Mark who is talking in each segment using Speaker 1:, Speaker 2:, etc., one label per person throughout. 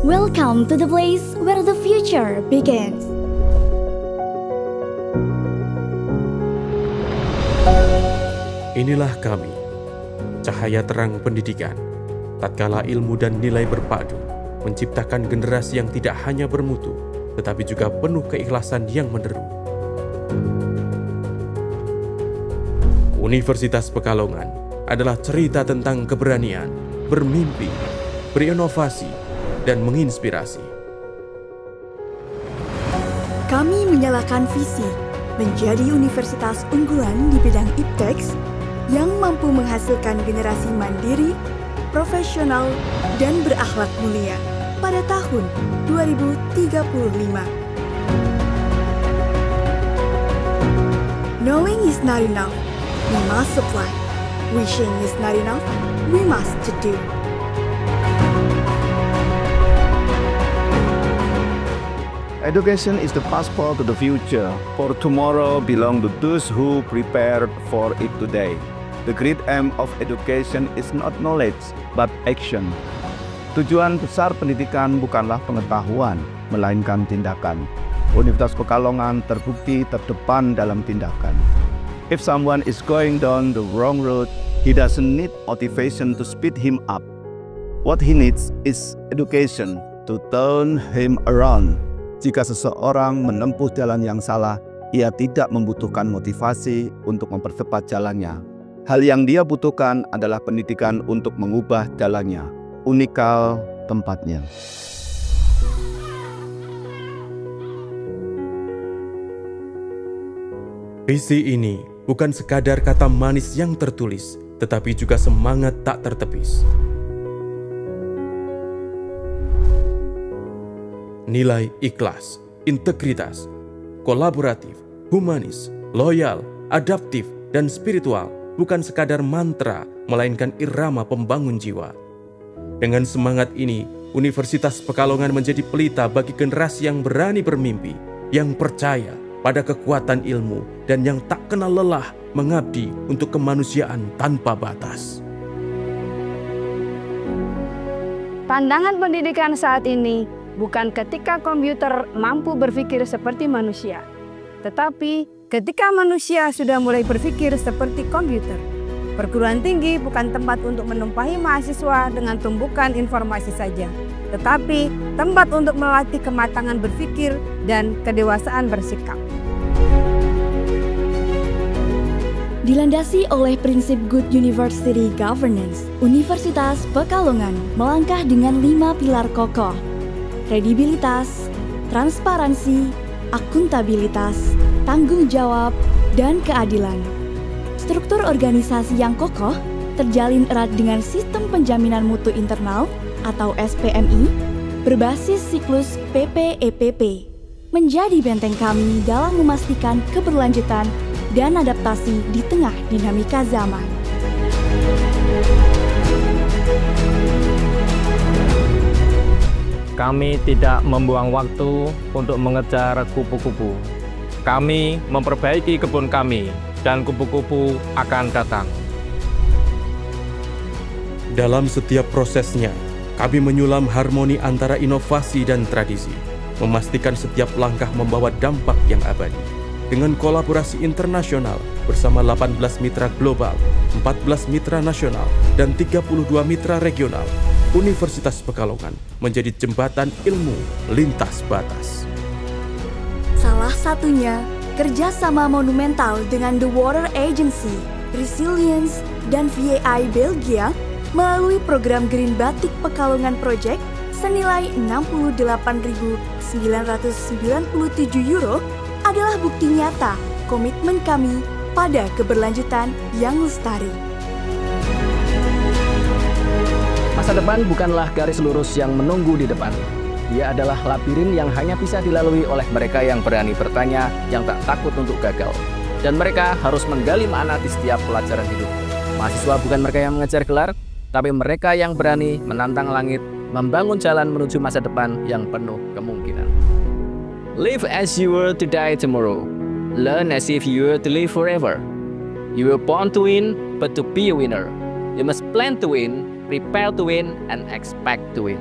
Speaker 1: Welcome to the place where the future begins.
Speaker 2: Inilah kami, cahaya terang pendidikan, tatkala ilmu dan nilai berpadu, menciptakan generasi yang tidak hanya bermutu, tetapi juga penuh keikhlasan yang menderu. Universitas Pekalongan adalah cerita tentang keberanian, bermimpi, berinovasi, dan menginspirasi.
Speaker 1: Kami menyalakan visi menjadi universitas unggulan di bidang ipteks yang mampu menghasilkan generasi mandiri, profesional, dan berakhlak mulia pada tahun 2035. Knowing is not enough, we must apply. Wishing is not enough, we must do.
Speaker 3: Education is the passport to the future, for tomorrow belong to those who prepared for it today. The great aim of education is not knowledge, but action. Tujuan besar pendidikan bukanlah pengetahuan, melainkan tindakan. Universitas Pekalongan terbukti terdepan dalam tindakan. If someone is going down the wrong road, he doesn't need motivation to speed him up. What he needs is education to turn him around. Jika seseorang menempuh jalan yang salah, ia tidak membutuhkan motivasi untuk mempercepat jalannya. Hal yang dia butuhkan adalah pendidikan untuk mengubah jalannya. Unikal tempatnya.
Speaker 2: Visi ini bukan sekadar kata manis yang tertulis, tetapi juga semangat tak tertepis. Nilai ikhlas, integritas, kolaboratif, humanis, loyal, adaptif, dan spiritual bukan sekadar mantra, melainkan irama pembangun jiwa. Dengan semangat ini, Universitas Pekalongan menjadi pelita bagi generasi yang berani bermimpi, yang percaya pada kekuatan ilmu, dan yang tak kenal lelah mengabdi untuk kemanusiaan tanpa batas.
Speaker 4: Pandangan pendidikan saat ini bukan ketika komputer mampu berpikir seperti manusia, tetapi ketika manusia sudah mulai berpikir seperti komputer. Perguruan tinggi bukan tempat untuk menumpahi mahasiswa dengan tumpukan informasi saja, tetapi tempat untuk melatih kematangan berpikir dan kedewasaan bersikap.
Speaker 1: Dilandasi oleh prinsip Good University Governance, Universitas Pekalongan melangkah dengan 5 pilar kokoh: kredibilitas, transparansi, akuntabilitas, tanggung jawab, dan keadilan. Struktur organisasi yang kokoh terjalin erat dengan sistem penjaminan mutu internal atau SPMI berbasis siklus PPEPP, menjadi benteng kami dalam memastikan keberlanjutan dan adaptasi di tengah dinamika zaman.
Speaker 5: Kami tidak membuang waktu untuk mengejar kupu-kupu. Kami memperbaiki kebun kami, dan kupu-kupu akan datang.
Speaker 2: Dalam setiap prosesnya, kami menyulam harmoni antara inovasi dan tradisi, memastikan setiap langkah membawa dampak yang abadi. Dengan kolaborasi internasional bersama 18 mitra global, 14 mitra nasional, dan 32 mitra regional, Universitas Pekalongan menjadi jembatan ilmu lintas batas.
Speaker 1: Salah satunya, kerjasama monumental dengan The Water Agency, Resilience, dan VAI Belgia melalui program Green Batik Pekalongan Project senilai €68.997 adalah bukti nyata komitmen kami pada keberlanjutan yang lestari.
Speaker 6: Masa depan bukanlah garis lurus yang menunggu di depan. Dia adalah labirin yang hanya bisa dilalui oleh mereka yang berani bertanya, yang tak takut untuk gagal. Dan mereka harus menggali makna di setiap pelajaran hidup. Mahasiswa bukan mereka yang mengejar gelar, tapi mereka yang berani menantang langit, membangun jalan menuju masa depan yang penuh kemungkinan. Live as you were to die tomorrow. Learn as if you were to live forever. You were born to win, but to be a winner. You must plan to win, prepare to win, and expect to win.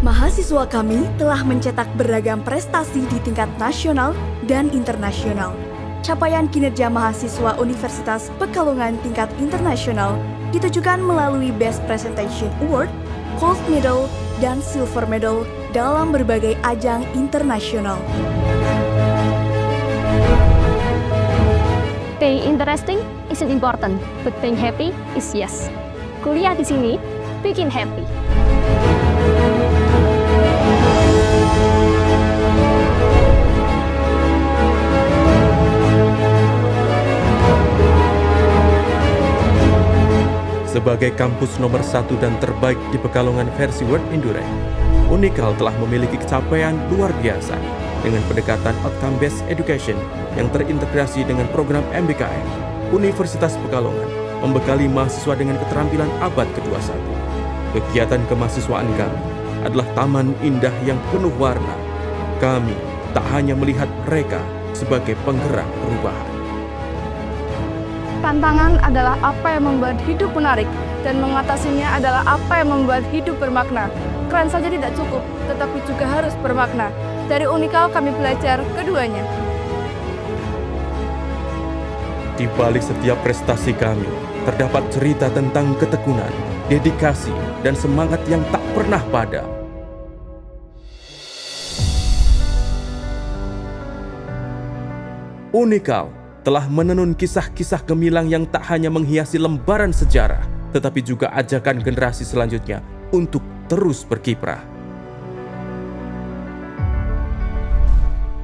Speaker 1: Mahasiswa kami telah mencetak beragam prestasi di tingkat nasional dan internasional. Capaian kinerja mahasiswa Universitas Pekalongan tingkat internasional ditujukan melalui Best Presentation Award, Gold Medal, dan Silver Medal dalam berbagai ajang internasional.
Speaker 7: Being interesting isn't important, but being happy is yes. Kuliah di sini bikin happy.
Speaker 2: Sebagai kampus nomor 1 dan terbaik di Pekalongan versi World Endurance, Unikal telah memiliki capaian luar biasa dengan pendekatan outcome-based education yang terintegrasi dengan program MBKM. Universitas Pekalongan membekali mahasiswa dengan keterampilan abad ke-21. Kegiatan kemahasiswaan kami adalah taman indah yang penuh warna. Kami tak hanya melihat mereka sebagai penggerak perubahan.
Speaker 4: Tantangan adalah apa yang membuat hidup menarik, dan mengatasinya adalah apa yang membuat hidup bermakna. Keren saja tidak cukup, tetapi juga harus bermakna. Dari Unikal kami belajar keduanya.
Speaker 2: Di balik setiap prestasi kami, terdapat cerita tentang ketekunan, dedikasi, dan semangat yang tak pernah padam. Unikal telah menenun kisah-kisah gemilang yang tak hanya menghiasi lembaran sejarah, tetapi juga ajakan generasi selanjutnya untuk terus berkiprah.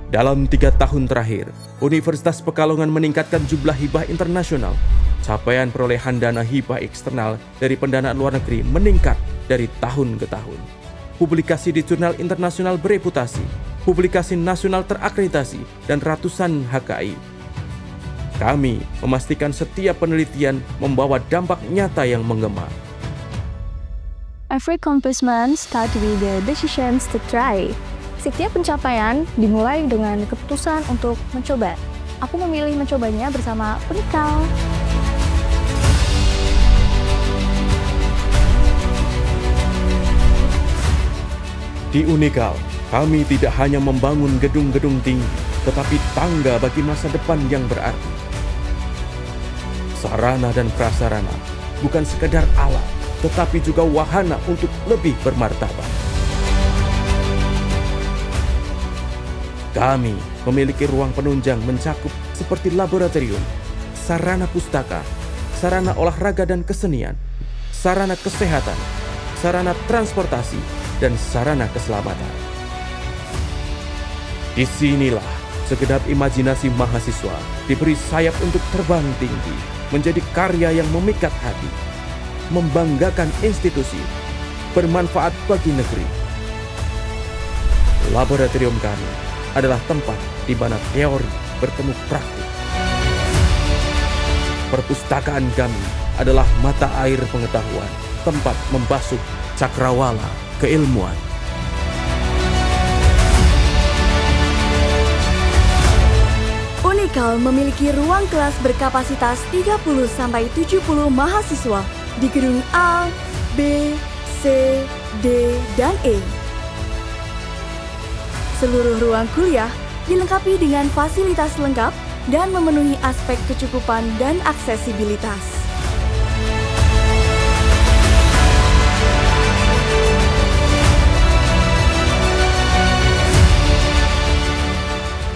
Speaker 2: Dalam 3 tahun terakhir, Universitas Pekalongan meningkatkan jumlah hibah internasional. Capaian perolehan dana hibah eksternal dari pendanaan luar negeri meningkat dari tahun ke tahun. Publikasi di jurnal internasional bereputasi, publikasi nasional terakreditasi, dan ratusan HKI. Kami memastikan setiap penelitian membawa dampak nyata yang menggema.
Speaker 7: Every accomplishment starts with the decisions to try. Setiap pencapaian dimulai dengan keputusan untuk mencoba. Aku memilih mencobanya bersama Unikal.
Speaker 2: Di Unikal, kami tidak hanya membangun gedung-gedung tinggi, tetapi tangga bagi masa depan yang berarti. Sarana dan prasarana bukan sekedar alat, tetapi juga wahana untuk lebih bermartabat. Kami memiliki ruang penunjang mencakup seperti laboratorium, sarana pustaka, sarana olahraga dan kesenian, sarana kesehatan, sarana transportasi, dan sarana keselamatan. Disinilah segenap imajinasi mahasiswa diberi sayap untuk terbang tinggi, menjadi karya yang memikat hati, membanggakan institusi, bermanfaat bagi negeri. Laboratorium kami adalah tempat di mana teori bertemu praktik. Perpustakaan kami adalah mata air pengetahuan, tempat membasuh cakrawala keilmuan.
Speaker 1: Unikal memiliki ruang kelas berkapasitas 30-70 mahasiswa di gedung A, B, C, D, dan E. Seluruh ruang kuliah dilengkapi dengan fasilitas lengkap dan memenuhi aspek kecukupan dan aksesibilitas.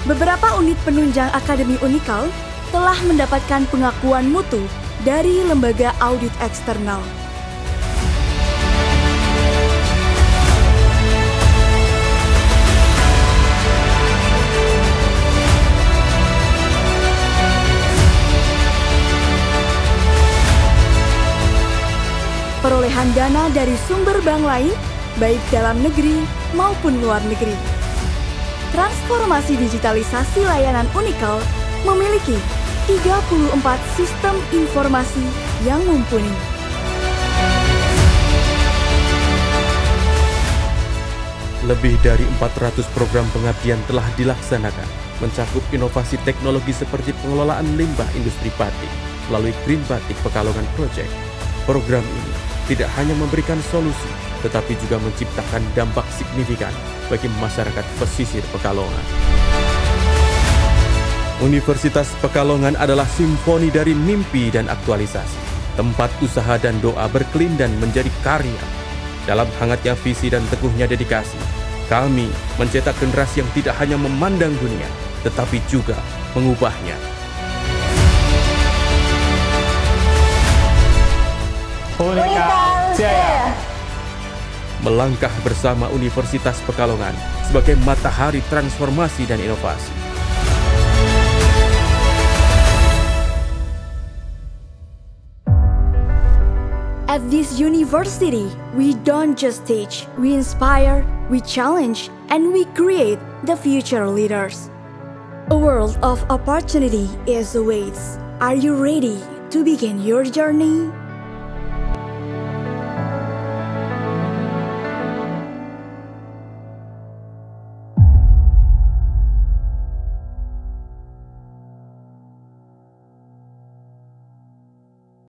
Speaker 1: Beberapa unit penunjang Akademi Unikal telah mendapatkan pengakuan mutu dari lembaga audit eksternal. Perolehan dana dari sumber bank lain, baik dalam negeri maupun luar negeri. Transformasi digitalisasi layanan Unikal memiliki 34 sistem informasi yang mumpuni.
Speaker 2: Lebih dari 400 program pengabdian telah dilaksanakan, mencakup inovasi teknologi seperti pengelolaan limbah industri batik melalui Green Batik Pekalongan Project. Program ini tidak hanya memberikan solusi, tetapi juga menciptakan dampak signifikan bagi masyarakat pesisir Pekalongan. Universitas Pekalongan adalah simfoni dari mimpi dan aktualisasi, tempat usaha dan doa berkelindan menjadi karya. Dalam hangatnya visi dan teguhnya dedikasi, kami mencetak generasi yang tidak hanya memandang dunia, tetapi juga mengubahnya.
Speaker 5: Unika Jaya.
Speaker 2: Melangkah bersama Universitas Pekalongan sebagai matahari transformasi dan inovasi.
Speaker 1: At this university, we don't just teach, we inspire, we challenge, and we create the future leaders. A world of opportunity is awaits. Are you ready to begin your journey?